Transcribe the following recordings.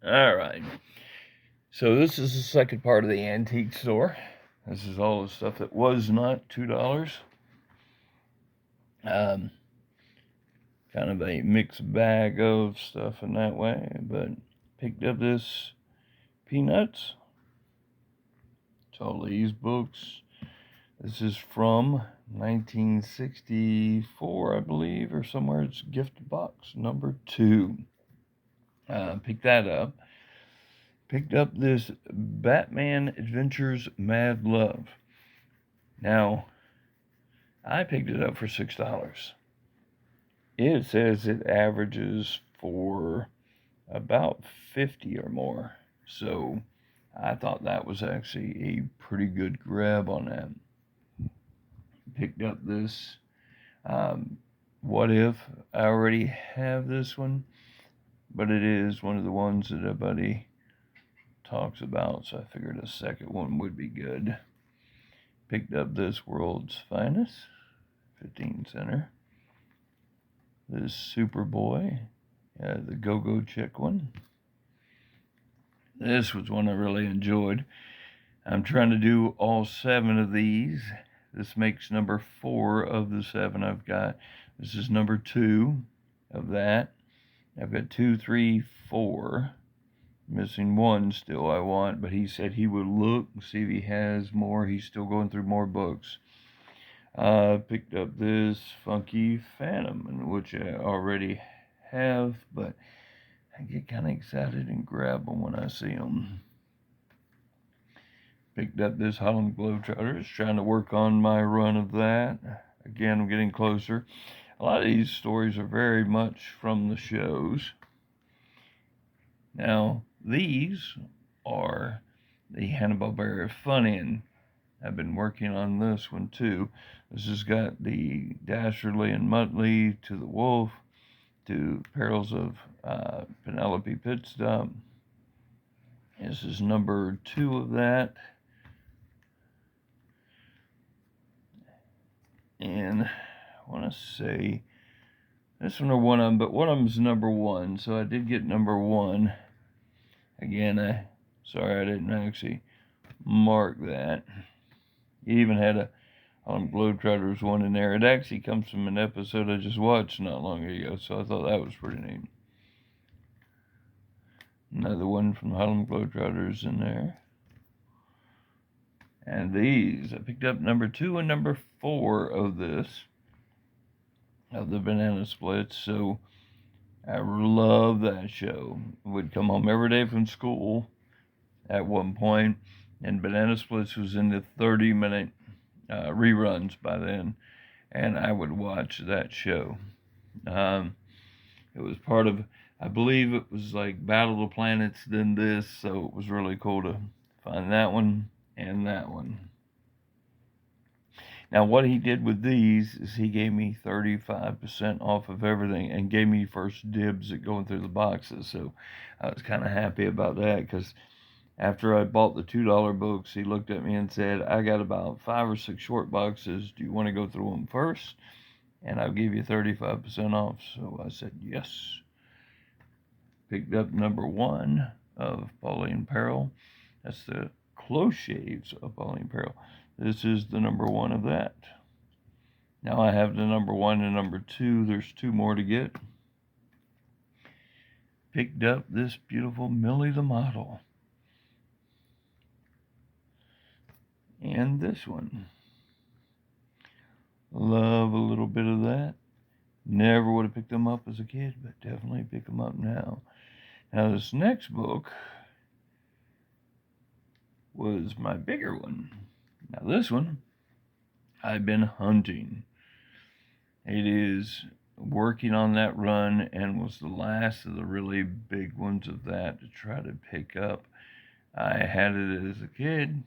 All right. So this is the second part of the antique store. This is all the stuff that was not $2. Um, Kind of a mixed bag of stuff in that way, but picked up this Peanuts. It's all these books. This is from 1964, I believe, or somewhere. It's gift box number 2. Picked that up. Picked up this Batman Adventures Mad Love. Now, I picked it up for $6. It says it averages for about 50 or more. So I thought that was actually a pretty good grab on that. Picked up this What If. I already have this one, but it is one of the ones that everybody talks about, so I figured a second one would be good. Picked up this World's Finest, 15 center. This Superboy, the Go-Go Chick one. This was one I really enjoyed. I'm trying to do all 7 of these. This makes number 4 of the 7 I've got. This is number 2 of that. I've got 2, 3, 4. Missing 1 still I want, but he said he would look and see if he has more. He's still going through more books. Picked up this Funky Phantom, which I already have, but I get kind of excited and grab them when I see them. Picked up this Harlem Globetrotters, trying to work on my run of that. Again, I'm getting closer. A lot of these stories are very much from the shows. Now, these are the Hanna-Barbera Fun-In. I've been working on this one too. This has got the Dasherly and Muttley, To the Wolf, to Perils of Penelope Pitstop. This is number 2 of that. And I want to say this one or one of them, but one of them is number 1. So I did get number 1. Again, sorry I didn't actually mark that. It even had a Globetrotters one in there. It actually comes from an episode I just watched not long ago, so I thought that was pretty neat. Another one from Harlem Globetrotters in there. And these, I picked up number 2 and number 4 of this, of the Banana Splits. So I love that show. Would come home every day from school at one point, and Banana Splits was in the 30-minute reruns by then, and I would watch that show. It was part of, I believe it was like Battle of the Planets, then this, so it was really cool to find that one and that one. Now, what he did with these is he gave me 35% off of everything and gave me first dibs at going through the boxes. So I was kind of happy about that because after I bought the $2 books, he looked at me and said, I got about 5 or 6 short boxes. Do you want to go through them first? And I'll give you 35% off. So I said, yes. Picked up number 1 of Pauline Perrell. That's the Close Shaves of Pauline Perrell. This is the number 1 of that. Now I have the number 1 and number 2. There's 2 more to get. Picked up this beautiful Millie the Model. And this one. Love a little bit of that. Never would have picked them up as a kid, but definitely pick them up now. Now this next book was my bigger one. Now this one, I've been hunting. It is working on that run and was the last of the really big ones of that to try to pick up. I had it as a kid,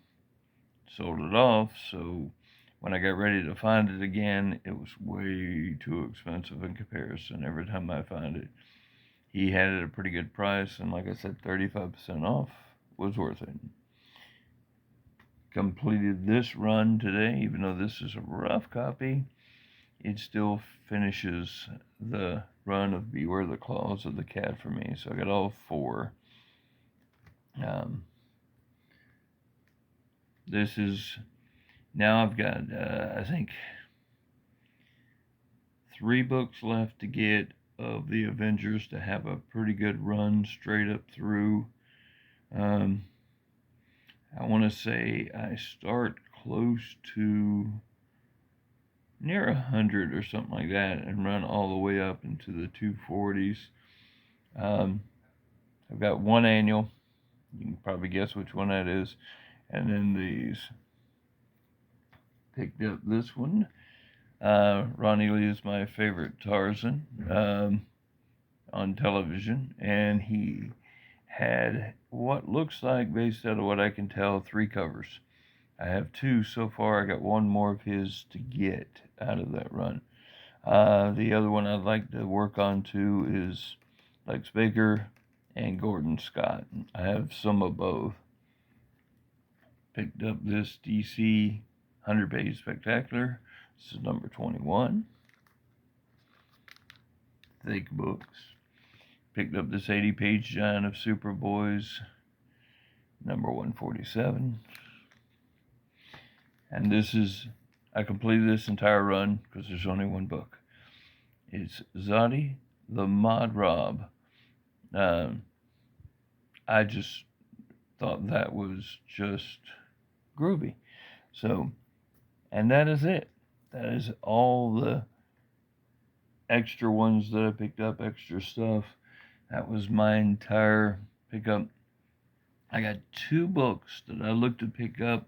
sold it off, so when I got ready to find it again, it was way too expensive in comparison every time I find it. He had it at a pretty good price, and like I said, 35% off was worth it. Completed this run today, even though this is a rough copy. It still finishes the run of Beware the Claws of the Cat for me. So I got all 4. Um, this is now I've got I think 3 books left to get of the Avengers to have a pretty good run straight up through. Um, I want to say I start close to near 100 or something like that and run all the way up into the 240s. I've got one annual. You can probably guess which one that is. And then these. Picked up this one. Ronnie Lee is my favorite Tarzan on television, and he had what looks like, based out of what I can tell, 3 covers. I have 2 so far. I got one more of his to get out of that run. The other one I'd like to work on too is Lex Baker and Gordon Scott. I have some of both. Picked up this DC 100-page spectacular. This is number 21. Thick books. Picked up this 80-page giant of Superboys, number 147. And this is, I completed this entire run because there's only one book. It's Zoddy the Mod Rob. I just thought that was just groovy. So, and that is it. That is all the extra ones that I picked up, extra stuff. That was my entire pickup. I got 2 books that I looked to pick up.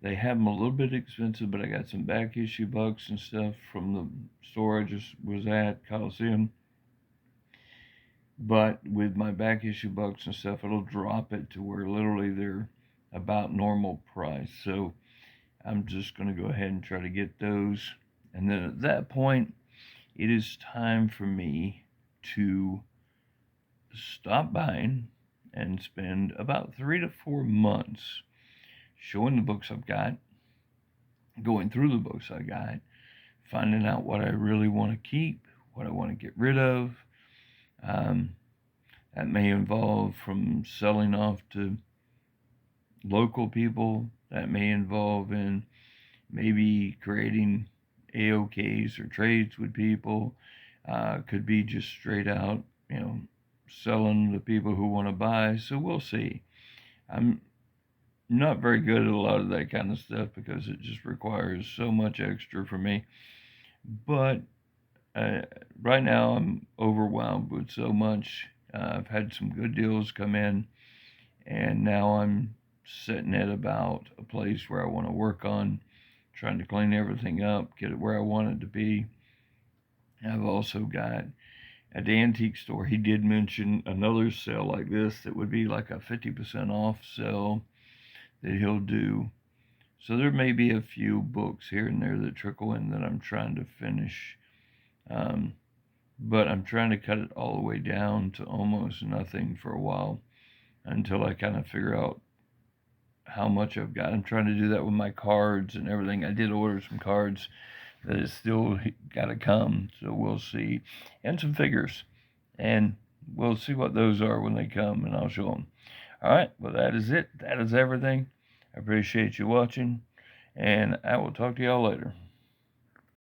They have them a little bit expensive, but I got some back issue books and stuff from the store I just was at, Coliseum. But with my back issue books and stuff, it'll drop it to where literally they're about normal price. So I'm just going to go ahead and try to get those. And then at that point, it is time for me to stop buying and spend about 3 to 4 months showing the books I've got, going through the books I got, finding out what I really want to keep, what I want to get rid of. That may involve from selling off to local people. That may involve in maybe creating AOKs or trades with people. Could be just straight out, selling to people who want to buy. So we'll see. I'm not very good at a lot of that kind of stuff because it just requires so much extra for me. But right now I'm overwhelmed with so much. I've had some good deals come in, and now I'm sitting at about a place where I want to work on trying to clean everything up, get it where I want it to be. I've also got at the antique store, he did mention another sale like this that would be like a 50% off sale that he'll do. So there may be a few books here and there that trickle in that I'm trying to finish. But I'm trying to cut it all the way down to almost nothing for a while until I kind of figure out how much I've got. I'm trying to do that with my cards and everything. I did order some cards that is still got to come, so we'll see. And some figures. And we'll see what those are when they come, and I'll show them. All right, well, that is it. That is everything. I appreciate you watching, and I will talk to y'all later.